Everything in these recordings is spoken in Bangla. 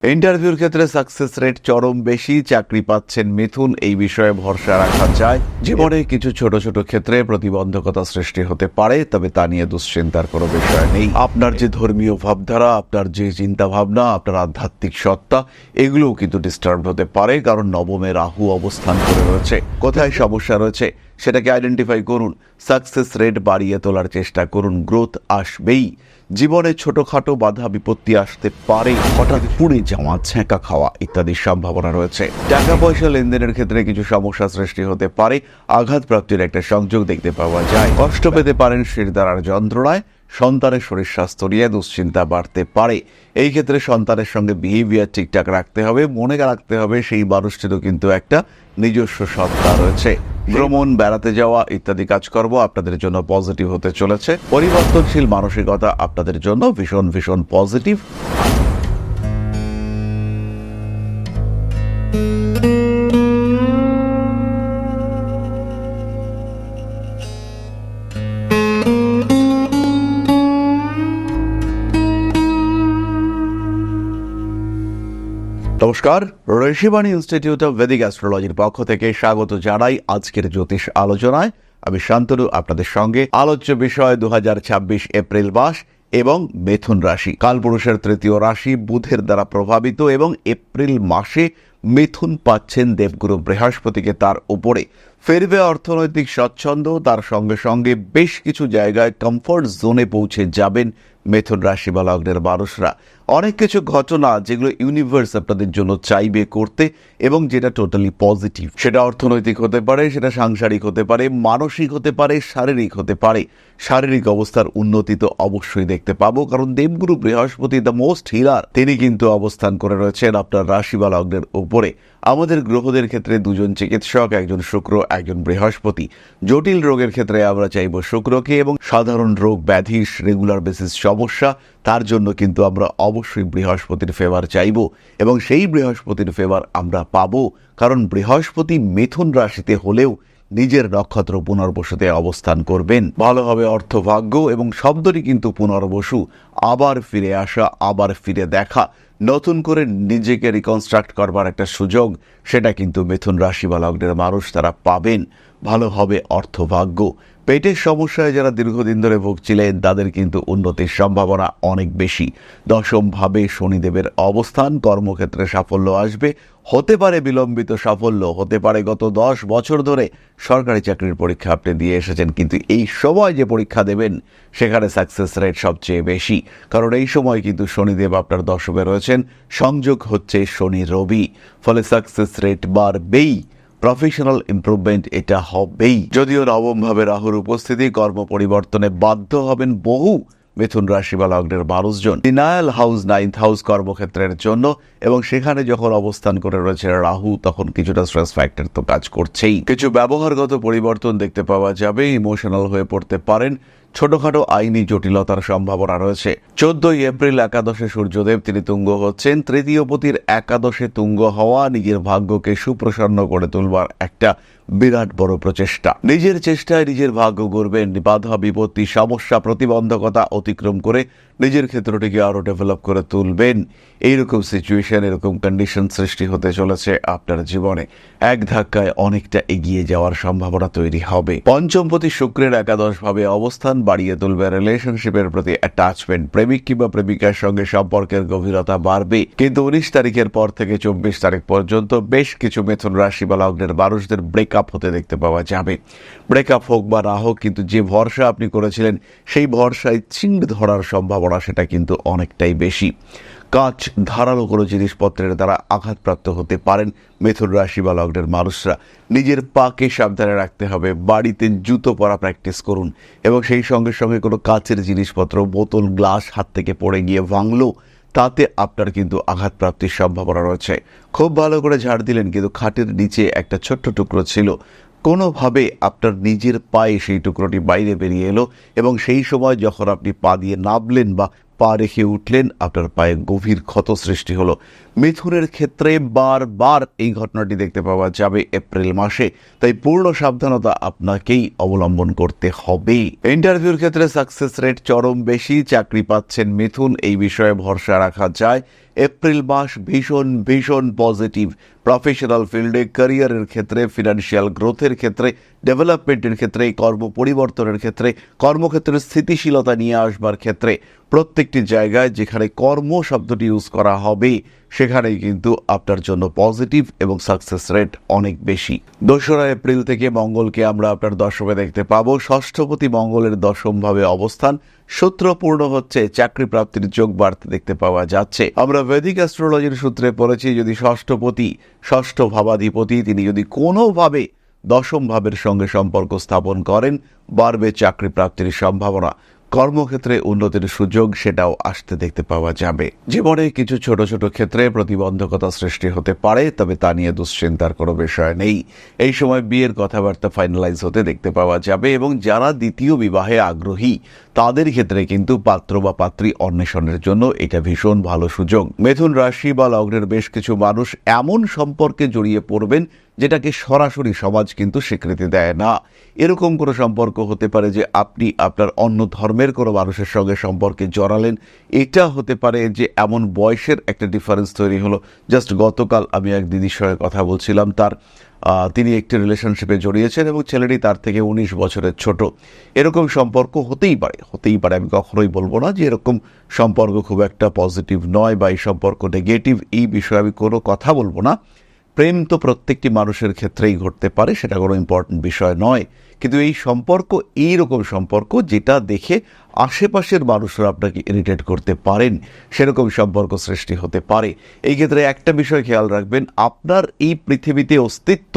ইন্টারভিউর ক্ষেত্রে সাকসেস রেট চরম বেশি, চাকরি পাচ্ছেন মিথুন, এই বিষয়ে ভরসা রাখা যায়। জীবনে কিছু ছোট ছোট ক্ষেত্রে প্রতিবন্ধকতা সৃষ্টি হতে পারে, তবে তা নিয়ে দুশ্চিন্তার কোনো বিষয় নেই। আপনার যে ধর্মীয় ভাবধারা, আপনার যে চিন্তা ভাবনা, আপনার আধ্যাত্মিক সত্তা, এগুলোও কিন্তু ডিস্টার্ব হতে পারে, কারণ নবমে রাহু অবস্থান করে রয়েছে। কোথায় সমস্যা রয়েছে সেটাকে আইডেন্টিফাই করুন, সাকসেস রেট বাড়িয়ে তোলার চেষ্টা করুন, গ্রোথ আসবেই। জীবনে ছোটখাটো বাধা বিপত্তি আসতে পারে, হঠাৎ পুড়ে যাওয়া, ছ্যাঁকা খাওয়া ইত্যাদির সম্ভাবনা রয়েছে। টাকা পয়সা লেনদেনের ক্ষেত্রে কিছু সমস্যা সৃষ্টি হতে পারে, আঘাতপ্রাপ্তির একটা সংযোগ দেখতে পাওয়া যায়। কষ্ট পেতে পারেন শিরদাঁড়ার যন্ত্রণায়, সন্তানের শরীর স্বাস্থ্য নিয়ে দুশ্চিন্তা বাড়তে পারে। এই ক্ষেত্রে সন্তানের সঙ্গে বিহেভিয়ার ঠিকঠাক রাখতে হবে, মনে রাখতে হবে সেই মানুষটিরও কিন্তু একটা নিজস্ব সত্তা রয়েছে। ভ্রমণ, বেড়াতে যাওয়া ইত্যাদি কাজকর্ম আপনাদের জন্য পজিটিভ হতে চলেছে। পরিবর্তনশীল মানসিকতা আপনাদের জন্য ভীষণ ভীষণ পজিটিভ। নমস্কার, ঋষিবাণী ইনস্টিটিউট অফ ভেদিক অ্যাস্ট্রোলজির পক্ষ থেকে স্বাগত জানাই আজকের জ্যোতিষ আলোচনায়। আমি শান্তনু, আপনাদের সঙ্গে। আলোচ্য বিষয় 2026 এপ্রিল মাস এবং মিথুন রাশি, কালপুরুষের তৃতীয় রাশি, বুধের দ্বারা প্রভাবিত, এবং এপ্রিল মাসে মিথুন পাচ্ছেন দেবগুরু বৃহস্পতিকে তার উপরে। ফিরবে অর্থনৈতিক স্বচ্ছন্দ, তার সঙ্গে সঙ্গে বেশ কিছু জায়গায় কমফোর্ট জোনে পৌঁছে যাবেন মিথুন রাশি বা লগ্নের মানুষরা। অনেক কিছু ঘটনা যেগুলো ইউনিভার্স আপনাদের জন্য চাইবে করতে, এবং যেটা টোটালি পজিটিভ। সেটা অর্থনৈতিক হতে পারে, সেটা সাংসারিক হতে পারে, মানসিক হতে পারে, শারীরিক হতে পারে। শারীরিক অবস্থার উন্নতি তো অবশ্যই দেখতে পাবো, কারণ দেবগুরু বৃহস্পতি দ্য মোস্ট হিলার, তিনি কিন্তু অবস্থান করে রয়েছেন আপনার রাশি বা লগ্নের উপরে। আমাদের গ্রহদের ক্ষেত্রে দুজন চিকিৎসক, একজন শুক্র, একজন বৃহস্পতি। জটিল রোগের ক্ষেত্রে আমরা চাইব শুক্রকে, এবং সাধারণ রোগ ব্যাধি, রেগুলার বেসিস সমস্যা, তার জন্য কিন্তু আমরা অবশ্যই বৃহস্পতির ফেভার চাইব, এবং সেই বৃহস্পতির ফেভার আমরা পাবো, কারণ বৃহস্পতি মিথুন রাশিতে হলেও নিজের নক্ষত্র পুনর্বসুতে অবস্থান করবেন। ভালো হবে অর্থভাগ্য, এবং শব্দটি কিন্তু পুনর্বসু, আবার ফিরে আসা, আবার ফিরে দেখা, নতুন করে নিজেকে রিকনস্ট্রাক্ট করবার একটা সুযোগ, সেটা কিন্তু মিথুন রাশি বা লগ্নের মানুষ তারা পাবেন। ভালো হবে অর্থভাগ্য। পেটের সমস্যায় যারা দীর্ঘদিন ধরে ভুগছিলেন, তাদের কিন্তু উন্নতির সম্ভাবনা অনেক বেশি। দশম ভাবে শনিদেবের অবস্থান, কর্মক্ষেত্রে সাফল্য আসবে। হতে পারে বিলম্বিত সাফল্য, হতে পারে গত 10 বছর ধরে সরকারি চাকরির পরীক্ষা আপনি দিয়ে এসেছেন, কিন্তু এই সময় যে পরীক্ষা দেবেন সেখানে সাকসেস রেট সবচেয়ে বেশি, কারণ এই সময় কিন্তু শনিদেব আপনার দশমে রয়েছেন, সংযোগ হচ্ছে শনি রবি, ফলে সাকসেস রেট বাড়বেই, প্রফেশনাল ইমপ্রুভমেন্ট এটা হবেই। যদিও নবম ভাবে রাহুর উপস্থিতি, কর্ম পরিবর্তনে বাধ্য হবেন বহু মিথুন রাশি বা লগ্নের মানুষজন। ডিনায়াল হাউস, 9th হাউস কর্মক্ষেত্রের জন্য, এবং সেখানে যখন অবস্থান করে রয়েছে রাহু, তখন কিছুটা স্ট্রেস ফ্যাক্টর তো কাজ করছেই। কিছু ব্যবহারগত পরিবর্তন দেখতে পাওয়া যাবে, ইমোশনাল হয়ে পড়তে পারেন, ছোটখাটো আইনি জটিলতার সম্ভাবনা রয়েছে। 14ই এপ্রিল একাদশে সূর্যদেব তিনি তুঙ্গ হচ্ছেন। তৃতীয় পতির একাদশে তুঙ্গ হওয়া নিজের ভাগ্যকে সুপ্রসন্ন করে তুলবার একটা বিরাট বড় প্রচেষ্টা। নিজের চেষ্টায় নিজের ভাগ্য গড়বেন, বাধা বিপত্তি, সমস্যা, প্রতিবন্ধকতা অতিক্রম করে নিজের ক্ষেত্রটিকে আরো ডেভেলপ করে তুলবেন। এইরকম সিচুয়েশন, এরকম কন্ডিশন সৃষ্টি হতে চলেছে আপনার জীবনে। এক ধাক্কায় অনেকটা এগিয়ে যাওয়ার সম্ভাবনা তৈরি হবে। পঞ্চমপতি শুক্রের একাদশ ভাবে অবস্থান বাড়িয়ে তুলবে রিলেশনশিপের প্রতি অ্যাটাচমেন্ট। প্রেমিক কিংবা প্রেমিকার সঙ্গে সম্পর্কের গভীরতা বাড়বে, কিন্তু 19 তারিখের পর থেকে 24 তারিখ পর্যন্ত বেশ কিছু মিথুন রাশি বা লগ্নের মানুষদের ব্রেকআপ হতে দেখতে পাওয়া যাবে। ব্রেকআপ হোক বা না হোক, কিন্তু যে ভরসা আপনি করেছিলেন সেই ভরসায় চিন্ড ধরার সম্ভাবনা সেটা কিন্তু অনেকটাই বেশি। কাঁচ, ধারালো কোনো জিনিসপত্রের দ্বারা আঘাতপ্রাপ্ত হতে পারেন মিথুন রাশি বা লগ্নের মানুষরা। নিজের পাকে সাবধানে রাখতে হবে। বাড়িতে জুতো পরা প্র্যাকটিস করুন, এবং সেই সঙ্গে সঙ্গে কোনো কাচের জিনিসপত্র, বোতল, গ্লাস হাত থেকে পড়ে গিয়ে ভাঙলো, তাতে আপনার কিন্তু আঘাতপ্রাপ্তির সম্ভাবনা রয়েছে। খুব ভালো করে ঝাড় দিলেন, কিন্তু খাটের নিচে একটা ছোট্ট টুকরো ছিল, কোনোভাবে আপনার নিজের পায়ে সেই টুকরোটি বাইরে বেরিয়ে এলো, এবং সেই সময় যখন আপনি পা দিয়ে নামলেন বা পা রেখে উঠলেন, আপনার পায়ে গভীর ক্ষত সৃষ্টি হলো। মিথুনের ক্ষেত্রে বারবার এই ঘটনাটি দেখতে পাওয়া যাবে এপ্রিল মাসে, তাই পূর্ণ সাবধানতা আপনাকেই অবলম্বন করতে হবে। ইন্টারভিউর ক্ষেত্রে সাকসেস রেট চরম বেশি, চাকরি পাচ্ছেন মিথুন, এই বিষয়ে ভরসা রাখা যায়। এপ্রিল মাস ভীষণ ভীষণ পজিটিভ। প্রফেশনাল ফিল্ডে, ক্যারিয়ারের ক্ষেত্রে, ফিনান্সিয়াল গ্রোথের ক্ষেত্রে, ডেভেলপমেন্টের ক্ষেত্রে, কর্ম পরিবর্তনের ক্ষেত্রে, কর্মক্ষেত্রের স্থিতিশীলতা নিয়ে আসবার ক্ষেত্রে, প্রত্যেকটি জায়গায় যেখানে কর্ম শব্দটি ইউজ করা হবে সেখানেই কিন্তু আপনার জন্য পজিটিভ এবং সাকসেস রেট অনেক বেশি। 2রা এপ্রিল থেকে মঙ্গলকে আমরা আপনার দশমে দেখতে পাবো। ষষ্ঠপতি মঙ্গলের দশমভাবে অবস্থান সূত্রপূর্ণ হচ্ছে, চাকরি প্রাপ্তির যোগ বাড়তে দেখতে পাওয়া যাচ্ছে। আমরা বৈদিক অ্যাস্ট্রোলজির সূত্রে পড়েছি, যদি ষষ্ঠপতি, ষষ্ঠ ভাবাধিপতি, তিনি যদি কোনোভাবে দশম ভাবের সঙ্গে সম্পর্ক স্থাপন করেন, বাড়বে চাকরি প্রাপ্তির সম্ভাবনা, কর্মক্ষেত্রে উন্নতির সুযোগ সেটাও আসতে দেখতে পাওয়া যাবে। জীবনে কিছু ছোট ছোট ক্ষেত্রে প্রতিবন্ধকতা সৃষ্টি হতে পারে, তবে তা নিয়ে দুশ্চিন্তার কোনো বিষয় নেই। এই সময় বিয়ের কথাবার্তা ফাইনালাইজ হতে দেখতে পাওয়া যাবে এবং যারা দ্বিতীয় বিবাহে আগ্রহী তাদের ক্ষেত্রে কিন্তু পাত্র বা পাত্রী অন্বেষণের জন্য এটা ভীষণ ভালো সুযোগ। মিথুন রাশি বা লগ্নের বেশ কিছু মানুষ এমন সম্পর্কে জড়িয়ে পড়বেন যেটাকে সরাসরি সমাজ কিন্তু স্বীকৃতি দেয় না। এরকম কোনো সম্পর্ক হতে পারে যে আপনি আপনার অন্য ধর্মের কোনো মানুষের সঙ্গে সম্পর্কে জড়ালেন। এটা হতে পারে যে এমন বয়সের একটা ডিফারেন্স তৈরি হলো। জাস্ট গতকাল আমি এক দিদির সঙ্গে কথা বলছিলাম, তিনি একটি রিলেশনশিপে জড়িয়েছেন এবং ছেলেটি তার থেকে 19 বছরের ছোট। এরকম সম্পর্ক হতেই পারে। আমি কখনোই বলবো না যে এরকম সম্পর্ক খুব একটা পজিটিভ নয় বা এই সম্পর্ক নেগেটিভ, এই বিষয়ে আমি কোনো কথা বলবো না। প্রেম তো প্রত্যেকটি মানুষের ক্ষেত্রেই ঘটতে পারে, সেটা কোনো ইম্পর্টেন্ট বিষয় নয়। কিন্তু এই সম্পর্ক এইরকম সম্পর্ক যেটা দেখে আশেপাশের মানুষরা আপনাকে ইরিটেট করতে পারেন, সেরকম সম্পর্ক সৃষ্টি হতে পারে। এই ক্ষেত্রে একটা বিষয় খেয়াল রাখবেন, আপনার এই পৃথিবীতে অস্তিত্ব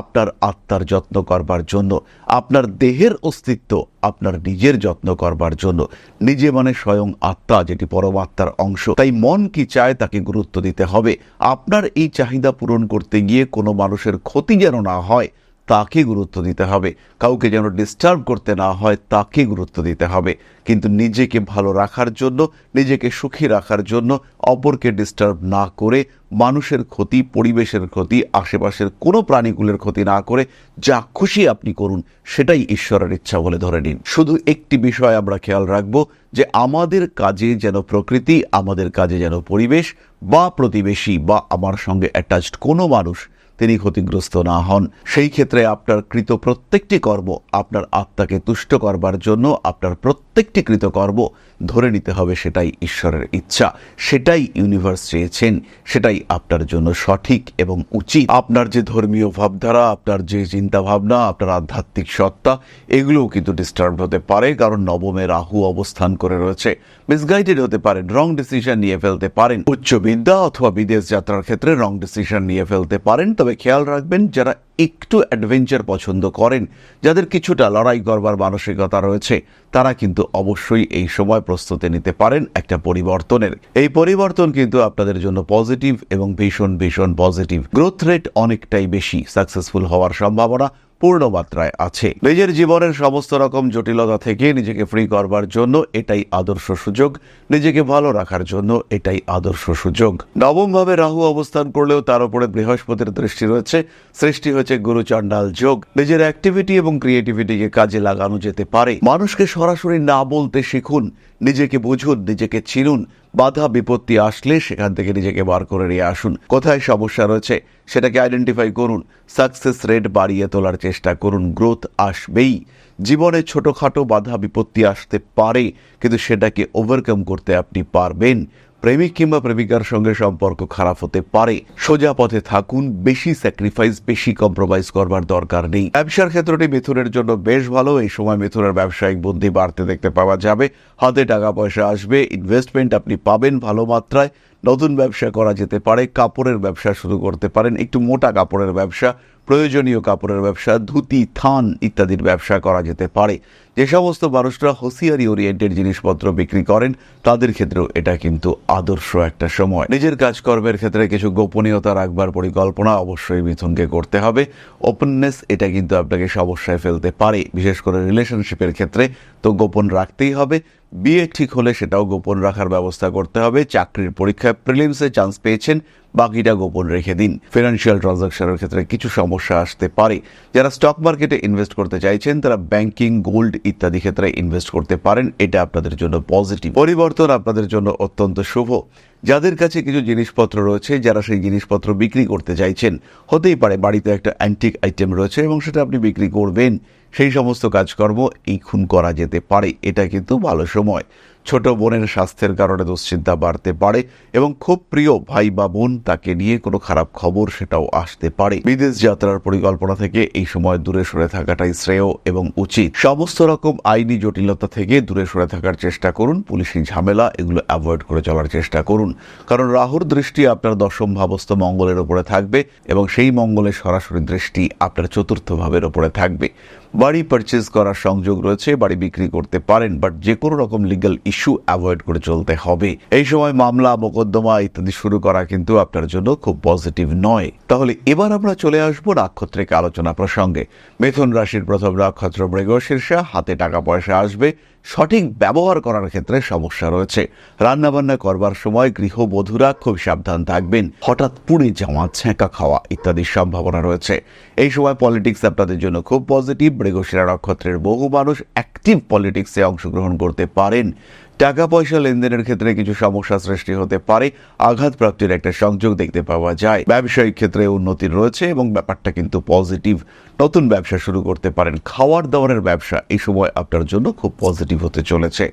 আপনার আত্মার যত্ন করবার জন্য, আপনার দেহের অস্তিত্ব আপনার নিজের যত্ন করবার জন্য। নিজে মানে স্বয়ং আত্মা, যেটি পরমাত্মার অংশ। তাই মন কি চায় তাকে গুরুত্ব দিতে হবে। আপনার এই চাহিদা পূরণ করতে গিয়ে কোনো মানুষের ক্ষতি যেন না হয় তাকে গুরুত্ব দিতে হবে, কাউকে যেন ডিস্টার্ব করতে না হয় তাকে গুরুত্ব দিতে হবে। কিন্তু নিজেকে ভালো রাখার জন্য, নিজেকে সুখী রাখার জন্য অপরকে ডিস্টার্ব না করে, মানুষের ক্ষতি, পরিবেশের ক্ষতি, আশেপাশের কোনো প্রাণীকুলের ক্ষতি না করে যা খুশি আপনি করুন, সেটাই ঈশ্বরের ইচ্ছা বলে ধরে নিন। শুধু একটি বিষয় আমরা খেয়াল রাখব যে আমাদের কাজে যেন প্রকৃতি, আমাদের কাজে যেন পরিবেশ বা প্রতিবেশী বা আমার সঙ্গে অ্যাটাচড কোনো মানুষ তিনি ক্ষতিগ্রস্ত না হন। সেই ক্ষেত্রে আপনার কৃত প্রত্যেকটি কর্ম আপনার আত্মাকে তুষ্ট করবার জন্য, আপনার প্রত্যেকটি কৃতকর্ম ধরে নিতে হবে সেটাই ঈশ্বরের ইচ্ছা, সেটাই ইউনিভার্স চেয়েছেন, সেটাই আপনার জন্য সঠিক এবং উচিত। আপনার যে ধর্মীয় ভাবধারা, আপনার যে চিন্তাভাবনা, আপনার আধ্যাত্মিক সত্তা, এগুলোও কিন্তু ডিস্টার্ব হতে পারে, কারণ নবমে রাহু অবস্থান করে রয়েছে। মিসগাইডেড হতে পারেন, রং ডিসিশন নিয়ে ফেলতে পারেন। উচ্চ বিদ্যা অথবা বিদেশ যাত্রার ক্ষেত্রে রং ডিসিশন নিয়ে ফেলতে পারেন। তবে খেয়াল রাখবেন, যারা একটু অ্যাডভেঞ্চার পছন্দ করেন, যাদের কিছুটা লড়াই করবার মানসিকতা রয়েছে, তারা কিন্তু অবশ্যই এই সময় প্রস্তুতি নিতে পারেন একটা পরিবর্তনের। এই পরিবর্তন কিন্তু আপনাদের জন্য পজিটিভ এবং ভীষণ ভীষণ পজিটিভ। গ্রোথ রেট অনেকটাই বেশি, সাকসেসফুল হওয়ার সম্ভাবনা পূর্ণ মাত্রায় আছে। নিজের জীবনের সমস্ত রকম জটিলতা থেকে নিজেকে ফ্রি করবার জন্য এটাই আদর্শ সুযোগ, নিজেকে ভালো রাখার জন্য এটাই আদর্শ সুযোগ। নবম ভাবে রাহু অবস্থান করলেও তার উপরে বৃহস্পতির দৃষ্টি রয়েছে, সৃষ্টি হয়েছে গুরু চণ্ডাল যোগ। নিজের অ্যাক্টিভিটি এবং ক্রিয়েটিভিটিকে কাজে লাগানো যেতে পারে। মানুষকে সরাসরি না বলতে শিখুন, নিজেকে বুঝুন, নিজেকে চিনুন। বাধা বিপত্তি আসলে সেখান থেকে নিজেকে বার করে নিয়ে আসুন। কোথায় সমস্যা রয়েছে সেটাকে আইডেন্টিফাই করুন, সাকসেস রেট বাড়িয়ে তোলার চেষ্টা করুন। গ্রোথ আসবেই। জীবনে ছোটখাটো বাধা বিপত্তি আসতে পারে, কিন্তু সেটাকে ওভারকাম করতে আপনি পারবেন। প্রেমিক কিংবা প্রেমিকার সঙ্গে সম্পর্ক খারাপ হতে পারে, সোজা পথে থাকুন, বেশি স্যাক্রিফাইস, বেশি কম্প্রোমাইজ করবার দরকার নেই। ব্যবসার ক্ষেত্রটি মিথুনের জন্য বেশ ভালো। এই সময় মিথুনের ব্যবসায়িক বুদ্ধি বাড়তে দেখতে পাওয়া যাবে। হাতে টাকা পয়সা আসবে, ইনভেস্টমেন্ট আপনি পাবেন ভালো মাত্রায়। নতুন ব্যবসা করা যেতে পারে, কাপড়ের ব্যবসা শুরু করতে পারেন, একটু মোটা কাপড়ের ব্যবসা, প্রয়োজনীয় কাপড়ের ব্যবসা, ধুতি, থান ইত্যাদির ব্যবসা করা যেতে পারে। যে সমস্ত মানুষরা হুঁশিয়ারি ওরিয়েন্টেড জিনিসপত্র বিক্রি করেন তাদের ক্ষেত্রেও এটা কিন্তু আদর্শ একটা সময়। নিজের কাজকর্মের ক্ষেত্রে কিছু গোপনীয়তা রাখবার পরিকল্পনা অবশ্যই মিথুনকে করতে হবে। ওপেননেস এটা কিন্তু আপনাকে সমস্যায় ফেলতে পারে, বিশেষ করে রিলেশনশিপের ক্ষেত্রে তো গোপন রাখতেই হবে। বিয়ে ঠিক হলে সেটাও গোপন রাখার ব্যবস্থা করতে হবে। চাকরির পরীক্ষায় প্রিলিমসে চান্স পেয়েছেন, বাকিটা গোপন রেখে দিন। ফিনান্সিয়াল ট্রানজাকশনের ক্ষেত্রে কিছু সমস্যা আসতে পারে। যারা স্টক মার্কেটে ইনভেস্ট করতে চাইছেন তারা ব্যাংকিং, গোল্ড ইত্যাদি ক্ষেত্রে ইনভেস্ট করতে পারেন, এটা আপনাদের জন্য পজিটিভ। পরিবর্তন আপনাদের জন্য অত্যন্ত শুভ। যাদের কাছে কিছু জিনিসপত্র রয়েছে, যারা সেই জিনিসপত্র বিক্রি করতে চাইছেন, হতেই পারে বাড়িতে একটা অ্যান্টিক আইটেম রয়েছে এবং সেটা আপনি বিক্রি করবেন, সেই সমস্ত কাজকর্ম এইক্ষুন করা যেতে পারে, এটা কিন্তু ভালো সময়। ছোট বোনের স্বাস্থ্যের কারণে দুশ্চিন্তা বাড়তে পারে এবং খুব প্রিয় ভাই বা বোন তাকে নিয়ে কোনো খারাপ খবর সেটাও আসতে পারে। বিদেশ যাত্রার পরিকল্পনা থেকে এই সময় দূরে সরে থাকাটাই শ্রেয় এবং উচিত। সমস্ত রকম আইনি জটিলতা থেকে দূরে সরে থাকার চেষ্টা করুন। পুলিশি ঝামেলা এগুলো অ্যাভয়েড করে চলার চেষ্টা করুন, কারণ রাহুর দৃষ্টি আপনার দশম ভাবস্থ মঙ্গলের উপরে থাকবে এবং সেই মঙ্গলের সরাসরি দৃষ্টি আপনার চতুর্থ ভাবের উপরে থাকবে। বাড়ি পারচেজ করার সংযোগ রয়েছে, বাড়ি বিক্রি করতে পারেন, বাট যে কোনো রকম লিগ্যাল ইস্যু অ্যাভয়েড করে চলতে হবে। এই সময় মামলা, মোকদ্দমা ইত্যাদি শুরু করা কিন্তু আপনার জন্য খুব পজিটিভ নয়। তাহলে এবার আমরা চলে আসবো নাক্ষত্রিক আলোচনা প্রসঙ্গে। মিথুন রাশির প্রথম নক্ষত্র মৃগশীর্ষা। হাতে টাকা পয়সা আসবে, সঠিক ব্যবহার করার ক্ষেত্রে সমস্যা রয়েছে। রান্নাবান্না করবার সময় গৃহবধূরা খুব সাবধান থাকবেন। হঠাৎ পুড়ে যাওয়া, ছ্যাঁকা খাওয়া ইত্যাদির সম্ভাবনা রয়েছে। এই সময় পলিটিক্স আপনাদের জন্য খুব পজিটিভ। মৃগশিরা নক্ষত্রের বহু মানুষ অ্যাক্টিভ পলিটিক্সে অংশগ্রহণ করতে পারেন। টাকা পয়সা লেনদেনের ক্ষেত্রে কিছু সমস্যা সৃষ্টি হতে পারে, আঘাত প্রাপ্তির একটা সংযোগ দেখতে পাওয়া যায়। ব্যবসায়িক ক্ষেত্রে উন্নতি রয়েছে এবং ব্যাপারটা কিন্তু পজিটিভ। নতুন ব্যবসা শুরু করতে পারেন। খাওয়ার দাওয়ারের ব্যবসা এই সময় আপনার জন্য খুব পজিটিভ হতে চলেছে।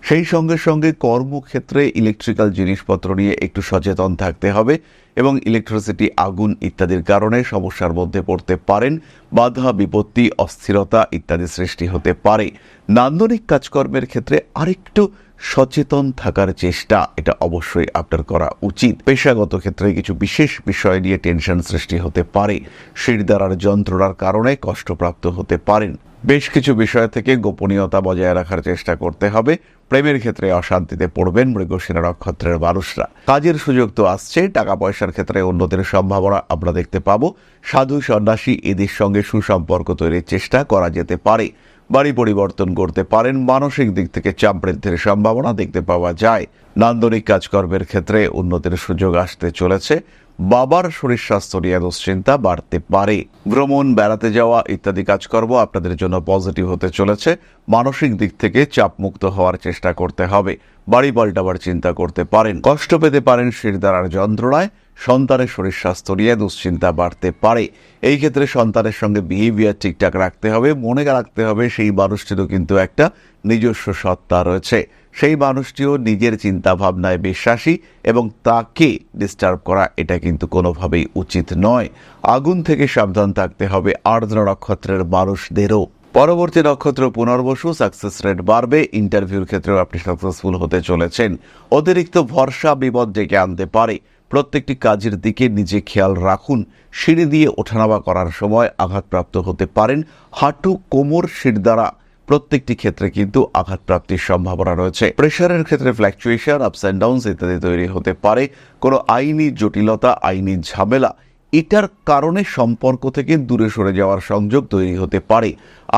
সেই সঙ্গে সঙ্গে কর্মক্ষেত্রে ইলেকট্রিক্যাল জিনিসপত্র নিয়ে একটু সচেতন থাকতে হবে এবং ইলেকট্রিসিটি, আগুন ইত্যাদির কারণে সমস্যার মধ্যে পড়তে পারেন। বাধা, বিপত্তি, অস্থিরতা ইত্যাদি সৃষ্টি হতে পারে। নান্দনিক কাজকর্মের ক্ষেত্রে আরেকটু সচেতন থাকার চেষ্টা এটা অবশ্যই আপনার করা উচিত। পেশাগত ক্ষেত্রে কিছু বিশেষ বিষয় নিয়ে টেনশন সৃষ্টি হতে পারে। শিরদাঁড়ার যন্ত্রণার কারণে কষ্টপ্রাপ্ত হতে পারেন। বেশ কিছু বিষয় থেকে গোপনীয়তা বজায় রাখার চেষ্টা করতে হবে। প্রেমের ক্ষেত্রে অশান্তিতে পড়বেন মৃগশিরা নক্ষত্রের মানুষরা। কাজের সুযোগ তো আসছে, টাকা পয়সার ক্ষেত্রে উন্নতির সম্ভাবনা আমরা দেখতে পাবো। সাধু সন্ন্যাসী এদের সঙ্গে সুসম্পর্ক তৈরির চেষ্টা করা যেতে পারে। বাড়ি পরিবর্তন করতে পারেন। মানসিক দিক থেকে চাপ বৃদ্ধির সম্ভাবনা দেখতে পাওয়া যায়। নান্দনিক কাজকর্মের ক্ষেত্রে উন্নতির সুযোগ আসতে চলেছে। বাবার শরীর স্বাস্থ্য নিয়ে দুশ্চিন্তা বাড়তে পারে। ভ্রমণ, বেড়াতে যাওয়া ইত্যাদি কাজকর্ম আপনাদের জন্য পজিটিভ হতে চলেছে। মানসিক দিক থেকে চাপমুক্ত হওয়ার চেষ্টা করতে হবে। বাড়ি পাল্টাবার চিন্তা করতে পারেন। কষ্ট পেতে পারেন শিরদাঁড়ার যন্ত্রণায়। সন্তানের শরীর স্বাস্থ্য নিয়ে দুশ্চিন্তা বাড়তে পারে। এই ক্ষেত্রে সন্তানের সঙ্গে বিহেভিয়ার ঠিকঠাক রাখতে হবে। মনে রাখতে হবে সেই মানুষটিরও কিন্তু একটা নিজস্ব সত্তা রয়েছে। সেই মানুষটিও নিজের চিন্তা ভাবনায় বিশ্বাসী এবং তাকে ডিস্টার্ব করা এটা কিন্তু কোনোভাবেই উচিত নয়। আগুন থেকে সাবধান থাকতে হবে আর্দ্র নক্ষত্রের মানুষদেরও। পরবর্তী নক্ষত্র পুনর্বসু। সাকসেস রেট বাড়বে। ইন্টারভিউর ক্ষেত্রেও আপনি সাকসেসফুল হতে চলেছেন। অতিরিক্ত ভরসা বিপদ ডেকে আনতে পারে। প্রত্যেকটি কাজের দিকে নিজে খেয়াল রাখুন। সিঁড়ি দিয়ে ওঠানামা করার সময় আঘাতপ্রাপ্ত হতে পারেন। হাঁটু, কোমর, শিরদাঁড়া প্রত্যেকটি ক্ষেত্রে কিন্তু আঘাতপ্রাপ্তির সম্ভাবনা রয়েছে। প্রেশারের ক্ষেত্রে ফ্ল্যাকচুয়েশন, আপস অ্যান্ড ডাউনস ইত্যাদি তৈরি হতে পারে। কোনো আইনি জটিলতা, আইনি ঝামেলা এটার কারণে সম্পর্ক থেকে দূরে সরে যাওয়ার সংযোগ তৈরি হতে পারে।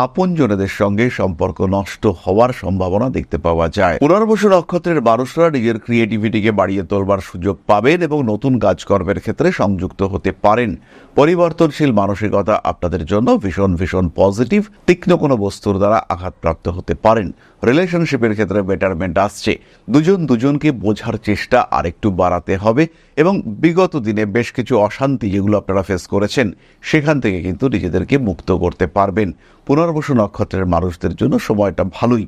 আপনজনেদের সঙ্গে সম্পর্ক নষ্ট হওয়ার সম্ভাবনা দেখতে পাওয়া যায়। পুনর্বসু নক্ষত্রের মানুষরা নিজের ক্রিয়েটিভিটিকে বাড়িয়ে তোলবার সুযোগ পাবেন এবং নতুন কাজকর্মের ক্ষেত্রে সংযুক্ত হতে পারেন। পরিবর্তনশীল মানসিকতা আপনাদের জন্য ভীষণ ভীষণ পজিটিভ। তীক্ষ্ণ কোনো বস্তুর দ্বারা আঘাতপ্রাপ্ত হতে পারেন। রিলেশনশিপের ক্ষেত্রে বেটারমেন্ট আসছে। দুজন দুজনকে বোঝার চেষ্টা আরেকটু বাড়াতে হবে এবং বিগত দিনে বেশ কিছু অশান্তি যেগুলো আপনারা ফেস করেছেন সেখান থেকে কিন্তু নিজেদেরকে মুক্ত করতে পারবেন। পুনর্বসু নক্ষত্রের মানুষদের জন্য সময়টা ভালোই।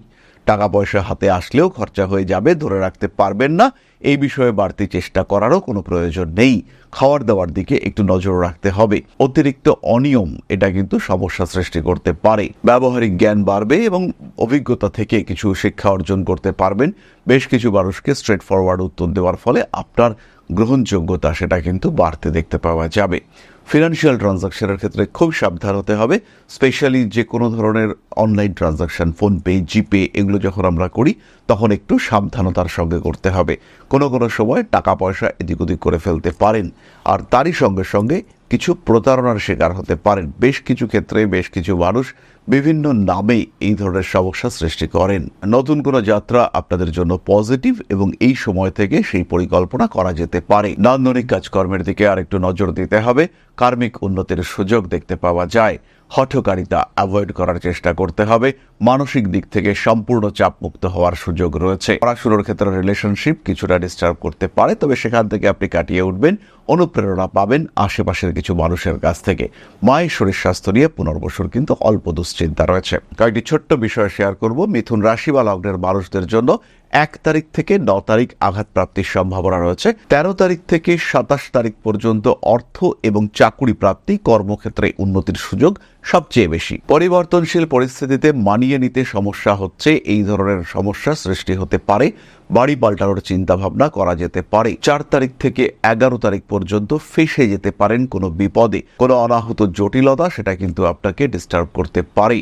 টাকা পয়সা হাতে আসলেও খরচা হয়ে যাবে, ধরে রাখতে পারবেন না। এই বিষয়ে বাড়তি চেষ্টা করারও কোনো প্রয়োজন নেই। খাওয়ার দাওয়ার দিকে একটু নজর রাখতে হবে। অতিরিক্ত অনিয়ম এটা কিন্তু সমস্যা সৃষ্টি করতে পারে। ব্যবহারিক জ্ঞান বাড়বে এবং অভিজ্ঞতা থেকে কিছু শিক্ষা অর্জন করতে পারবেন। বেশ কিছু মানুষকে স্ট্রেট ফরওয়ার্ড উত্তর দেওয়ার ফলে আপনার গ্রহণযোগ্যতা সেটা কিন্তু বাড়তে দেখতে পাওয়া যাবে। ফিনান্সিয়াল ট্রানজাকশনের ক্ষেত্রে খুব সাবধান হতে হবে। স্পেশালি যে কোনো ধরনের অনলাইন ট্রানজাকশন, ফোনপে, জিপে এগুলো যখন আমরা করি তখন একটু সাবধানতার সঙ্গে করতে হবে। কোনো কোনো সময় টাকা পয়সা এদিক ওদিক করে ফেলতে পারেন আর তারই সঙ্গে সঙ্গে কিছু প্রতারণার শিকার হতে পারেন। বেশ কিছু ক্ষেত্রে বেশ কিছু মানুষ বিভিন্ন নামে এই ধরনের সমস্যা সৃষ্টি করেন। নতুন কোনো যাত্রা আপনাদের জন্য পজিটিভ এবং এই সময় থেকে সেই পরিকল্পনা করা যেতে পারে। নান্দনিক কাজকর্মের দিকে আরেকটু নজর দিতে হবে। কার্মিক উন্নতির সুযোগ দেখতে পাওয়া যায়। হঠকারিতা অ্যাভয়েড করার চেষ্টা করতে হবে। মানসিক দিক থেকে সম্পূর্ণ চাপমুক্ত হওয়ার সুযোগ রয়েছে। পড়াশোনার ক্ষেত্রে রিলেশনশিপ কিছুটা ডিস্টার্ব করতে পারে, তবে সেখান থেকে আপনি কাটিয়ে উঠবেন। অনুপ্রেরণা পাবেন আশেপাশের কিছু মানুষের কাছ থেকে। মায়ের শরীর স্বাস্থ্য নিয়ে পুনর্বসুর কিন্তু অল্প দুশ্চিন্তা রয়েছে। কয়েকটি ছোট্ট বিষয় শেয়ার করব। মিথুন রাশি বা লগ্নের মানুষদের জন্য 1 তারিখ থেকে 9 তারিখ আঘাত প্রাপ্তির সম্ভাবনা রয়েছে। 13 তারিখ থেকে 27 তারিখ পর্যন্ত অর্থ এবং চাকুরি প্রাপ্তি, কর্মক্ষেত্রে উন্নতির সুযোগ সবচেয়ে বেশি। পরিবর্তনশীল পরিস্থিতিতে মানিয়ে নিতে সমস্যা হচ্ছে, এই ধরনের সমস্যা সৃষ্টি হতে পারে। বাড়ি পাল্টানোর চিন্তা ভাবনা করা যেতে পারে। 4 তারিখ থেকে 11 তারিখ পর্যন্ত ফেঁসে যেতে পারেন কোনো বিপদে। কোনো অনাহূত জটিলতা সেটা কিন্তু আপনাকে ডিস্টার্ব করতে পারে।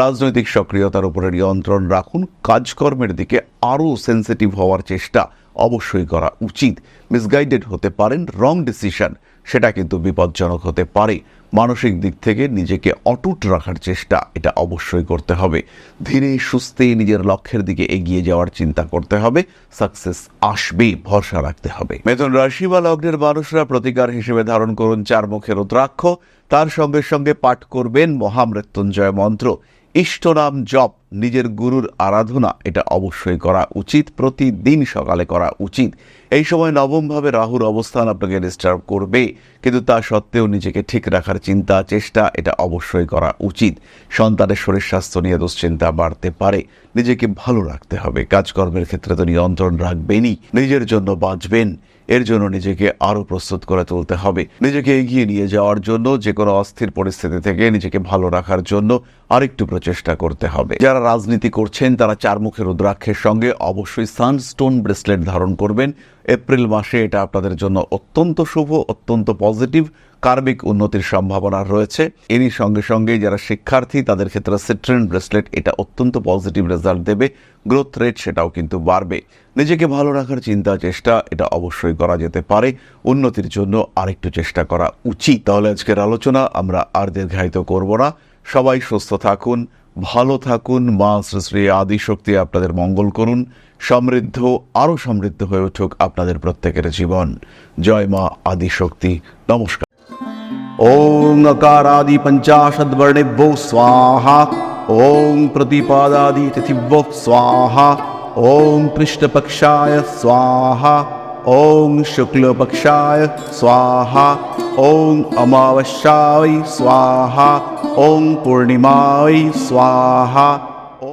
রাজনৈতিক সক্রিয়তার উপরে নিয়ন্ত্রণ রাখুন। কাজকর্মের দিকে আরও সেন্সিটিভ হওয়ার চেষ্টা অবশ্যই করা উচিত। মিসগাইডেড হতে পারেন, রং ডিসিশন সেটা কিন্তু বিপজ্জনক হতে পারে। মানসিক দিক থেকে নিজেকে অটুট রাখার চেষ্টা এটা অবশ্যই করতে হবে। ধীরে সুস্থে নিজের লক্ষ্যের দিকে এগিয়ে যাওয়ার চিন্তা করতে হবে। সাকসেস আসবে, ভরসা রাখতে হবে। মিথুন রাশি বা লগ্নের মানুষরা প্রতিকার হিসেবে ধারণ করুন 4 মুখের রুদ্রাক্ষ। তার সঙ্গে সঙ্গে পাঠ করবেন মহামৃত্যুঞ্জয় মন্ত্র। ইষ্টনাম জপ, নিজের গুরুর আরাধনা এটা অবশ্যই করা উচিত। প্রতিদিন সকালে করা উচিত। এই সময় নবমভাবে রাহুর অবস্থান আপনাকে ডিস্টার্ব করবে, কিন্তু তা সত্ত্বেও নিজেকে ঠিক রাখার চিন্তা চেষ্টা এটা অবশ্যই করা উচিত। সন্তানের শরীর স্বাস্থ্য নিয়ে দুশ্চিন্তা বাড়তে পারে। নিজেকে ভালো রাখতে হবে। কাজকর্মের ক্ষেত্রে তো নিয়ন্ত্রণ রাখবেনই। নিজের জন্য বাঁচবেন, এর জন্য নিজেকে আরো প্রস্তুত করে তুলতে হবে। নিজেকে এগিয়ে নিয়ে যাওয়ার জন্য, যে কোনো অস্থির পরিস্থিতি থেকে নিজেকে ভালো রাখার জন্য আরেকটু প্রচেষ্টা করতে হবে। যারা রাজনীতি করছেন তারা 4 মুখের রুদ্রাক্ষের সঙ্গে অবশ্যই সানস্টোন ব্রেসলেট ধারণ করবেন। এপ্রিল মাসে এটা আপনাদের জন্য অত্যন্ত শুভ, অত্যন্ত পজিটিভ। কার্মিক উন্নতির সম্ভাবনা রয়েছে। এরই সঙ্গে সঙ্গে যারা শিক্ষার্থী তাদের ক্ষেত্রে সিট্রিন ব্রেসলেট এটা অত্যন্ত পজিটিভ রেজাল্ট দেবে। গ্রোথ রেট সেটাও কিন্তু বাড়বে। নিজেকে ভালো রাখার চিন্তা চেষ্টা এটা অবশ্যই করা যেতে পারে। উন্নতির জন্য আরেকটু চেষ্টা করা উচিত। তাহলে আজকের আলোচনা আমরা আর দীর্ঘায়িত করব না। সবাই সুস্থ থাকুন, ভালো থাকুন। মা শ্রী শ্রী আদিশক্তি আপনাদের মঙ্গল করুন। সমৃদ্ধ, আরো সমৃদ্ধ হয়ে উঠুক আপনাদের প্রত্যেকের জীবন। জয় মা আদিশক্তি। নমস্কার। ओम नकारादि पंचाशद वर्णेभ्यो स्वाहा। ओम प्रतिपादादि तिथिभ्यो स्वाहा। ओम कृष्णपक्षाय स्वाहा। ओम शुक्लपक्षाय स्वाहा। ओम अमावस्याय स्वाहा। ओम पूर्णिमाय स्वाहा।